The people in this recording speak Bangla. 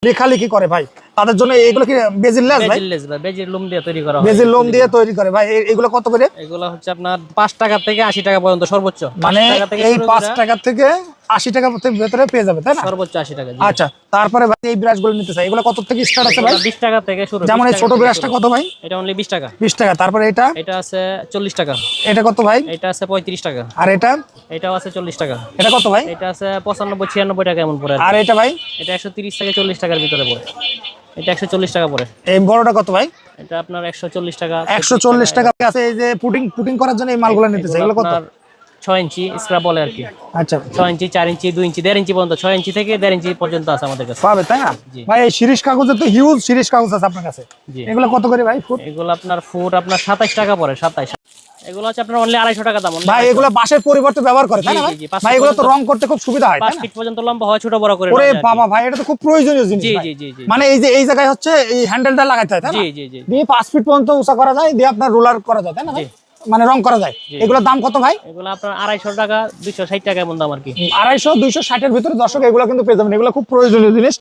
লেখালেখি করে ভাই, তাদের জন্য এগুলো কি বেজির লেজ ভাই? বেজির লেজ ভাই, বেজির লোম দিয়ে তৈরি করা হয়। বেজির লোম দিয়ে তৈরি করে ভাই। এগুলো কত করে? এগুলো হচ্ছে আপনার 5 টাকা থেকে 80 টাকা পর্যন্ত সর্বোচ্চ। মানে 5 টাকা থেকে এই শুরু 5 করে টাকা থেকে 80 টাকা ভেতরে পেয়ে যাবে তাই না? সর্বোচ্চ 80 টাকা। জি। আচ্ছা, তারপরে ভাই এই ব্রাশগুলো নিতে চাই, এগুলো কত থেকে স্টার্ট আছে ভাই? 20 টাকা থেকে শুরু। যেমন 20 এই টাকা ছোট থেকে ব্রাশটা শুরু। কত ভাই? এটা অনলি 20 টাকা। 20 টাকা। তারপরে এটা? এটা আছে 40 টাকা। এটা কত ভাই? এটা আছে 35 টাকা। আর এটা? এটাও আছে 40 টাকা। এটা কত ভাই? এটা আছে 95 96 টাকা এমন পড়ে। আর এটা ভাই? এটা 130 থেকে 40 টাকার ভিতরে পড়ে। এটা 140 টাকা পড়ে। এই বড়টা কত ভাই? এটা আপনার 140 টাকা। 140 টাকা আছে। এই যে পুটিং করার জন্য এই মালগুলো নিতে চাই, এগুলো কত? 6 ইঞ্চি স্ক্র্যাপ বলে আর কি। আচ্ছা, 6 ইঞ্চি, 4 ইঞ্চি, 2 ইঞ্চি, 1.5 ইঞ্চি পর্যন্ত, 6 ইঞ্চি থেকে 1.5 ইঞ্চি পর্যন্ত আছে আমাদের কাছে। পাবে তাই না ভাই? এই শিরিষ কাগজে তো হিউজ শিরিষ কাগজ আছে আপনার কাছে। জি। এগুলো কত করে ভাই ফুট? এগুলো আপনার ফুট আপনার 27 টাকা পড়ে। 27। এগুলো হচ্ছে আপনার অনলি 250 টাকা দাম। ভাই এগুলো বাঁশের পরিবর্তে ব্যবহার করে তাই না ভাই? জি, জি, 5 ভাই এগুলো তো রং করতে খুব সুবিধা হয় তাই 5 না? ফিট পর্যন্ত লম্বা হয়, ছোট বড় করে। ওরে বাবা ভাই, এটা তো খুব প্রয়োজনীয় জিনিস জি, ভাই। জি, জি, জি। মানে এই যে এই জায়গায় হচ্ছে এই হ্যান্ডেলটা লাগাইতে হয় তাই না? জি, জি, জি। দিয়ে 5 ফিট পর্যন্ত উঁচা করা যায়, দিয়ে আপনার রোলার করা যায় তাই না ভাই? মানে রং করা যায়। এগুলোর দাম কত ভাই? এগুলো আপনার 250 টাকা 260 টাকা এমন দাম আর কি। 250 260 এর ভিতরে দর্শক এগুলো কিন্তু পেয়ে যাবেন। এগুলো খুব প্রয়োজনীয় জিনিস।